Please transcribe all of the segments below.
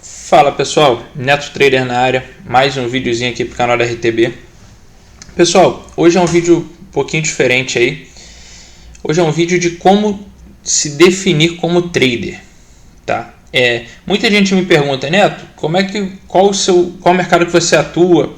Fala pessoal, Neto Trader na área, mais um videozinho aqui para o canal da RTB. Pessoal, hoje é um vídeo um pouquinho diferente aí. Hoje é um vídeo de como se definir como trader, tá? Muita gente me pergunta, Neto, qual mercado que você atua?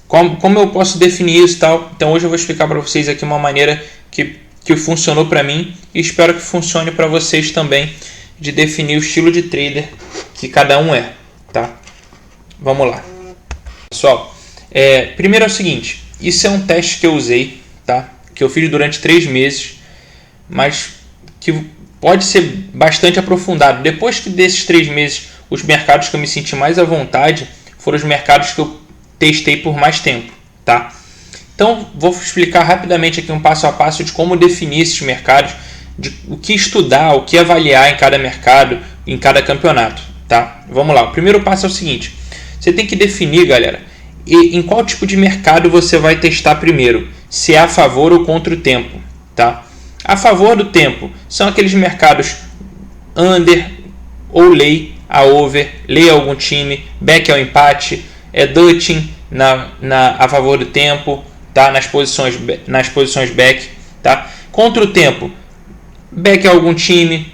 Como eu posso definir isso e tal? Então hoje eu vou explicar para vocês aqui uma maneira que funcionou para mim e espero que funcione para vocês também, de definir o estilo de trader que cada um é, tá? Vamos lá. Pessoal, primeiro é o seguinte, isso é um teste que eu usei, tá? Que eu fiz durante 3 meses, mas que pode ser bastante aprofundado. Depois que desses 3 meses, os mercados que eu me senti mais à vontade foram os mercados que eu testei por mais tempo, tá? Então, vou explicar rapidamente aqui um passo a passo de como definir esses mercados, de o que estudar, o que avaliar em cada mercado, em cada campeonato, tá? Vamos lá, o primeiro passo é o seguinte, você tem que definir, galera, em qual tipo de mercado você vai testar primeiro, se é a favor ou contra o tempo, tá? A favor do tempo são aqueles mercados under ou lay a over, lay a algum time, back ao empate, dutching a favor do tempo, tá? Nas posições back, tá? Contra o tempo, back a algum time,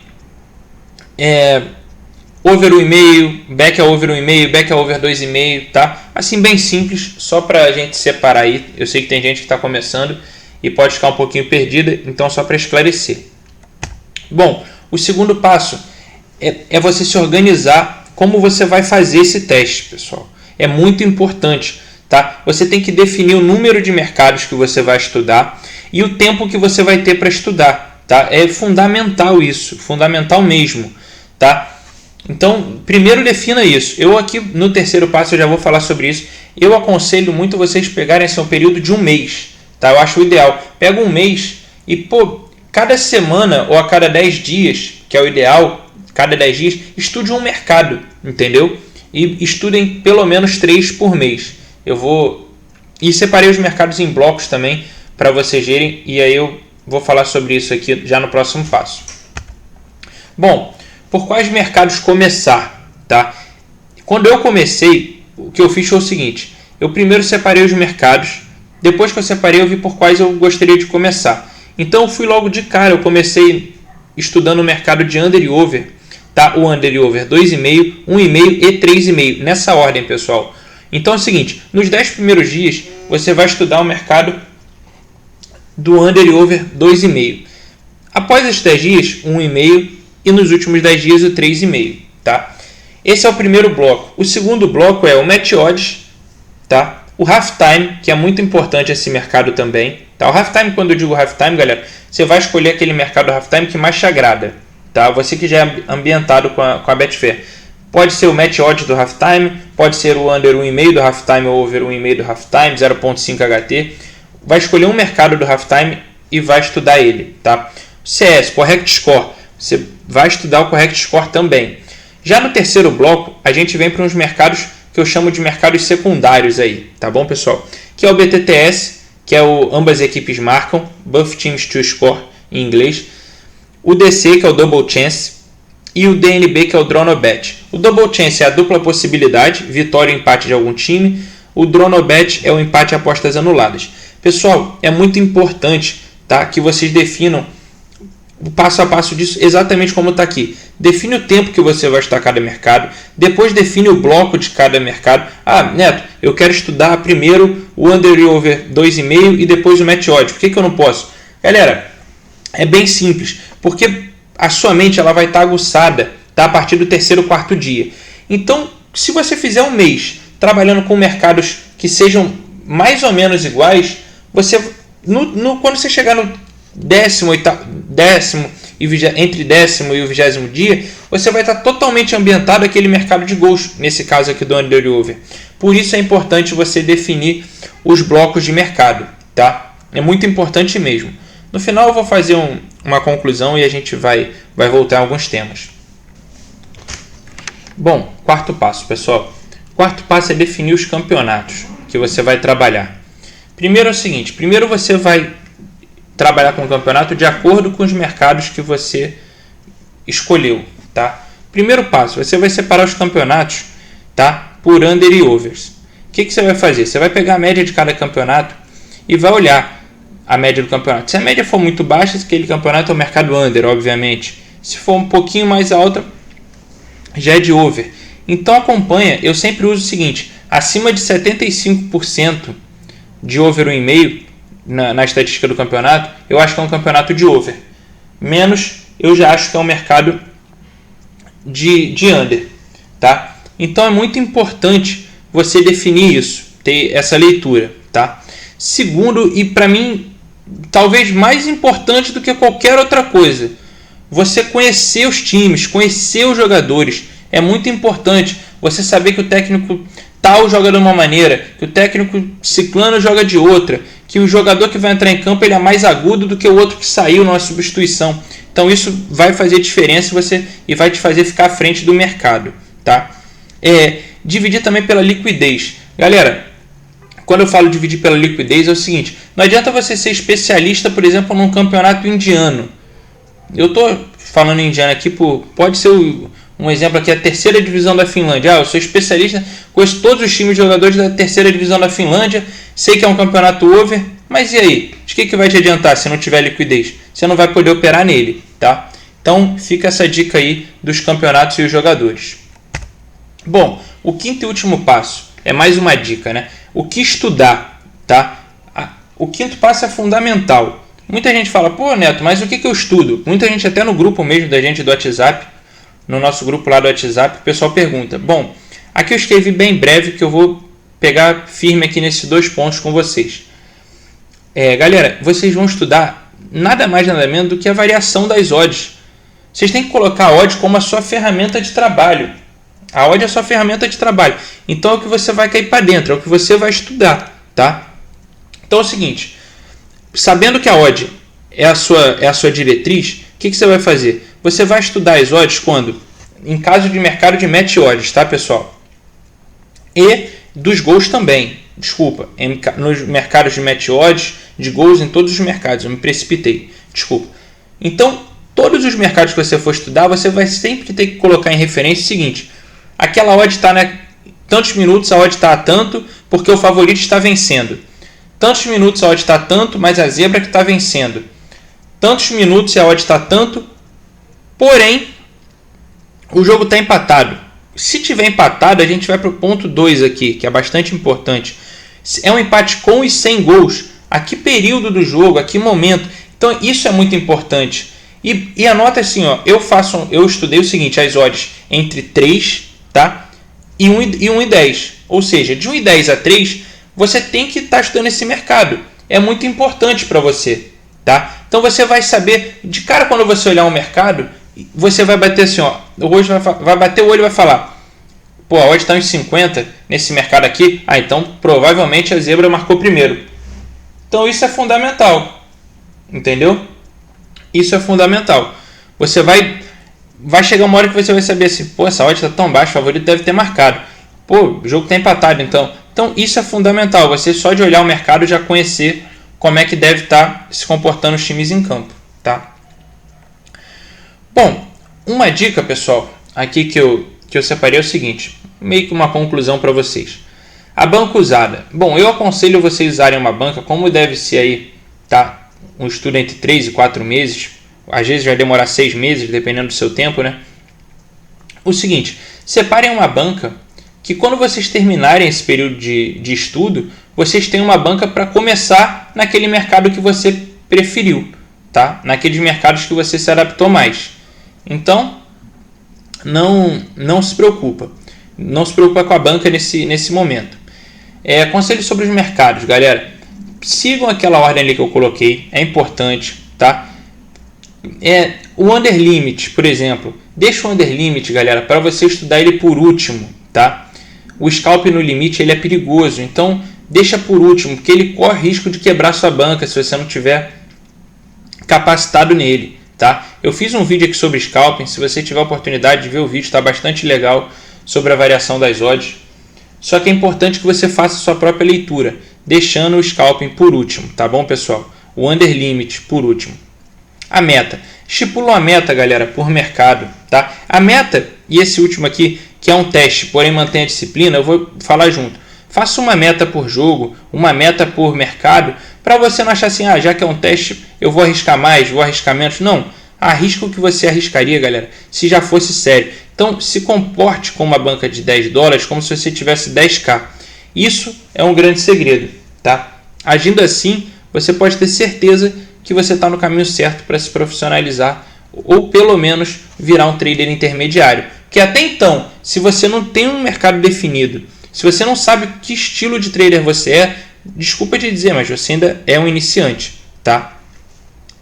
over 1,5, back a over 1,5, back a over 2,5, tá? Assim, bem simples, só para a gente separar aí. Eu sei que tem gente que está começando e pode ficar um pouquinho perdida, então só para esclarecer. Bom, o segundo passo é você se organizar como você vai fazer esse teste, pessoal. É muito importante, tá? Você tem que definir o número de mercados que você vai estudar e o tempo que você vai ter para estudar, tá? É fundamental isso, fundamental mesmo, tá? Então, primeiro defina isso. Eu aqui no terceiro passo eu já vou falar sobre isso. Eu aconselho muito vocês pegarem um período de 1 mês, tá? Eu acho o ideal. Pega 1 mês e, cada semana ou a cada 10 dias, que é o ideal, cada 10 dias, estude um mercado, entendeu? E estudem pelo menos 3 por mês. E separei os mercados em blocos também para vocês verem, e aí eu vou falar sobre isso aqui já no próximo passo. Bom, por quais mercados começar, tá? Quando eu comecei, o que eu fiz foi o seguinte, eu primeiro separei os mercados, depois que eu separei eu vi por quais eu gostaria de começar. Então eu fui logo de cara, eu comecei estudando o mercado de under e over, tá? O under e over 2,5, 1,5 e 3,5, nessa ordem, pessoal. Então é o seguinte, nos 10 primeiros dias você vai estudar o mercado do under e over 2,5. Após esses 10 dias, 1,5 e nos últimos 10 dias o 3,5, tá? Esse é o primeiro bloco. O segundo bloco é o match odds, tá? O halftime, que é muito importante esse mercado também, tá? O halftime, quando eu digo halftime, galera, você vai escolher aquele mercado halftime que mais te agrada, tá? Você que já é ambientado com a Betfair. Pode ser o match odds do halftime, pode ser o under 1,5 do halftime ou over 1,5 do halftime, 0,5 HT. Vai escolher um mercado do halftime e vai estudar ele, tá? CS, correct score, você vai estudar o correct score também. Já no terceiro bloco, a gente vem para uns mercados que eu chamo de mercados secundários aí, tá bom, pessoal? Que é o BTTS, que é o ambas equipes marcam, Both Teams to Score em inglês. O DC, que é o Double Chance, e o DNB, que é o Dronobet. O Double Chance é a dupla possibilidade, vitória e empate de algum time. O Dronobet é o empate e apostas anuladas. Pessoal, é muito importante, tá, que vocês definam o passo a passo disso exatamente como está aqui. Define o tempo que você vai estudar cada mercado, depois define o bloco de cada mercado. Neto, eu quero estudar primeiro o under e over 2,5 e depois o match odds. Por que eu não posso? Galera, é bem simples, porque a sua mente ela vai estar aguçada, tá, a partir do terceiro, quarto dia. Então, se você fizer 1 mês trabalhando com mercados que sejam mais ou menos iguais, você quando você chegar no entre 10º e o 20º dia, você vai estar totalmente ambientado aquele mercado de gols, nesse caso aqui do under e over. Por isso é importante você definir os blocos de mercado, tá? É muito importante mesmo. No final eu vou fazer uma conclusão e a gente vai voltar a alguns temas. Bom, quarto passo, pessoal. Quarto passo é definir os campeonatos que você vai trabalhar. Primeiro é o seguinte, primeiro você vai trabalhar com o campeonato de acordo com os mercados que você escolheu, tá? Primeiro passo, você vai separar os campeonatos, tá, por under e overs. O que você vai fazer? Você vai pegar a média de cada campeonato e vai olhar a média do campeonato. Se a média for muito baixa, aquele campeonato é o mercado under, obviamente. Se for um pouquinho mais alta, já é de over. Então acompanha, eu sempre uso o seguinte, acima de 75% de over 1,5 na estatística do campeonato, eu acho que é um campeonato de over. Menos, eu já acho que é um mercado de under, tá? Então é muito importante você definir isso, ter essa leitura, tá? Segundo, e para mim, talvez mais importante do que qualquer outra coisa, você conhecer os times, conhecer os jogadores. É muito importante você saber que o técnico tal joga de uma maneira, que o técnico ciclano joga de outra, que o jogador que vai entrar em campo ele é mais agudo do que o outro que saiu numa substituição. Então isso vai fazer diferença e vai te fazer ficar à frente do mercado, tá? Dividir também pela liquidez. Galera, quando eu falo dividir pela liquidez é o seguinte, não adianta você ser especialista, por exemplo, num campeonato indiano. Eu estou falando indiano aqui, pode ser um exemplo aqui, a terceira divisão da Finlândia. Eu sou especialista, conheço todos os times de jogadores da terceira divisão da Finlândia, sei que é um campeonato over, mas e aí? De que vai te adiantar se não tiver liquidez? Você não vai poder operar nele, tá? Então fica essa dica aí dos campeonatos e os jogadores. Bom, o quinto e último passo é mais uma dica, né? O que estudar, tá? O quinto passo é fundamental. Muita gente fala, pô Neto, mas o que eu estudo? Muita gente até no grupo mesmo da gente do WhatsApp, no nosso grupo lá do WhatsApp, o pessoal pergunta. Bom, aqui eu escrevi bem breve que eu vou pegar firme aqui nesses 2 pontos com vocês. Galera, vocês vão estudar nada mais nada menos do que a variação das odds. Vocês têm que colocar a odd como a sua ferramenta de trabalho. A odd é a sua ferramenta de trabalho. Então é o que você vai cair para dentro, é o que você vai estudar, tá? Então é o seguinte, sabendo que a odd é a sua diretriz, o que você vai fazer? Você vai estudar as odds quando? Em caso de mercado de match odds, tá, pessoal? E dos gols também. Desculpa, nos mercados de match odds, de gols em todos os mercados. Eu me precipitei. Desculpa. Então, todos os mercados que você for estudar, você vai sempre ter que colocar em referência o seguinte. Aquela odd está tantos minutos, a odd está a tanto, porque o favorito está vencendo. Tantos minutos a odd está tanto, mas a zebra que está vencendo. Tantos minutos e a odd está tanto, porém, o jogo está empatado. Se tiver empatado, a gente vai para o ponto 2 aqui, que é bastante importante. É um empate com e sem gols. A que período do jogo, a que momento. Então, isso é muito importante. E anota assim, ó, eu estudei o seguinte, as odds entre 3, tá? E 1 e 10. Ou seja, de 1 e 10 a 3, você tem que estar estudando esse mercado. É muito importante para você, tá? Então você vai saber, de cara quando você olhar um mercado, você vai bater assim, ó, hoje vai bater o olho e vai falar, pô, a odd está em 50 nesse mercado aqui, então provavelmente a zebra marcou primeiro. Então isso é fundamental, entendeu? Isso é fundamental. Você vai chegar uma hora que você vai saber assim, pô, essa odd está tão baixa, o favorito deve ter marcado. Pô, o jogo está empatado, então isso é fundamental, você só de olhar o mercado já conhecer como é que deve estar se comportando os times em campo, tá? Bom, uma dica, pessoal, aqui que eu separei é o seguinte, meio que uma conclusão para vocês. A banca usada. Bom, eu aconselho vocês usarem uma banca, como deve ser aí, tá? Um estudo entre 3 e 4 meses, às vezes vai demorar 6 meses, dependendo do seu tempo, né? O seguinte, separem uma banca que quando vocês terminarem esse período de estudo, vocês têm uma banca para começar naquele mercado que você preferiu, tá? Naqueles mercados que você se adaptou mais. Então, não se preocupa. Não se preocupa com a banca nesse momento. Conselho sobre os mercados, galera. Sigam aquela ordem ali que eu coloquei. É importante, tá? O under limit, por exemplo. Deixa o under limit, galera, para você estudar ele por último, tá? O scalp no limite ele é perigoso. Então, deixa por último, porque ele corre risco de quebrar sua banca se você não tiver capacitado nele, tá? Eu fiz um vídeo aqui sobre scalping, se você tiver a oportunidade de ver o vídeo, está bastante legal sobre a variação das odds. Só que é importante que você faça a sua própria leitura, deixando o scalping por último, tá bom, pessoal? O under limit por último. A meta. Estipula uma meta, galera, por mercado, tá? A meta, e esse último aqui, que é um teste, porém mantém a disciplina, eu vou falar junto. Faça uma meta por jogo, uma meta por mercado, para você não achar assim, já que é um teste, eu vou arriscar mais, vou arriscar menos. Não, arrisca o que você arriscaria, galera, se já fosse sério. Então, se comporte com uma banca de $10 como se você tivesse 10k. Isso é um grande segredo, tá? Agindo assim, você pode ter certeza que você está no caminho certo para se profissionalizar ou pelo menos virar um trader intermediário. Que até então, se você não tem um mercado definido, se você não sabe que estilo de trader você é, desculpa te dizer, mas você ainda é um iniciante, tá?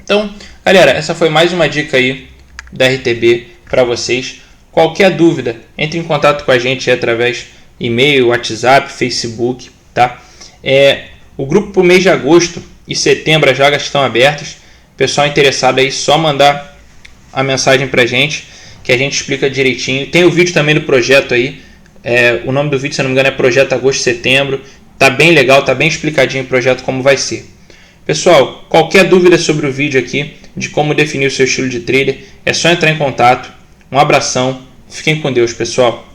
Então, galera, essa foi mais uma dica aí da RTB para vocês. Qualquer dúvida, entre em contato com a gente através e-mail, WhatsApp, Facebook, tá? O grupo para o mês de agosto e setembro, as vagas estão abertas. Pessoal interessado aí, só mandar a mensagem para a gente, que a gente explica direitinho. Tem o vídeo também do projeto aí. O nome do vídeo, se não me engano, é Projeto Agosto Setembro. Tá bem legal, tá bem explicadinho o projeto como vai ser. Pessoal, qualquer dúvida sobre o vídeo aqui, de como definir o seu estilo de trader, é só entrar em contato. Um abração, fiquem com Deus, pessoal.